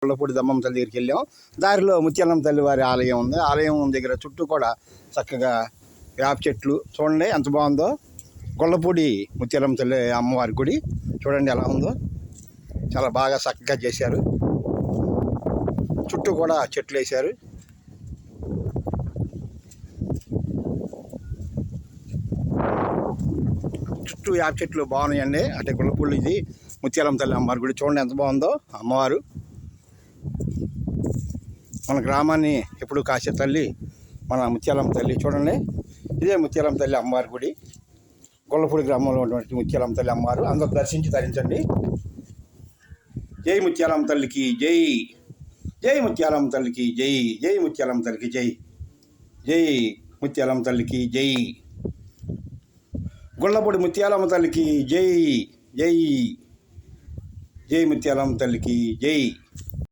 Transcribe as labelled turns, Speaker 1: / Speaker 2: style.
Speaker 1: గొల్లపూడి దమ్మమ్మ తల్లి దగ్గరికి వెళ్ళాం. దారిలో ముత్యాలమ్మ తల్లి వారి ఆలయం ఉంది. ఆలయం దగ్గర చుట్టూ కూడా చక్కగా వేప చెట్లు చూడండి ఎంత బాగుందో. గొల్లపూడి ముత్యాలమ్మ తల్లి అమ్మవారి గుడి చూడండి ఎలా ఉందో, చాలా బాగా చక్కగా చేశారు. చుట్టూ కూడా చెట్లు వేశారు. చుట్టూ వేప చెట్లు బాగున్నాయండి. అంటే గొల్లపూడి ఇది ముత్యాలమ్మ తల్లి అమ్మవారి గుడి చూడండి ఎంత బాగుందో. అమ్మవారు మన గ్రామాన్ని ఎప్పుడు కాసే తల్లి మన ముత్యాలమ్మ తల్లి చూడండి. ఇదే ముత్యాలమ్మ తల్లి అమ్మవారి గుడి. గొల్లపూడి గ్రామంలో ఉన్నటువంటి ముత్యాలమ్మ తల్లి అమ్మవారు అందరూ దర్శించి ధరించండి. జై ముత్యాలమ్మ తల్లికి జై, జై ముత్యాలమ్మ తల్లికి జై, జై ముత్యాలమ్మ తల్లికి జై, జై ముత్యాలమ్మ తల్లికి జై, గొల్లపూడి ముత్యాలమ్మ తల్లికి జై, జై, జై ముత్యాలమ్మ తల్లికి జై.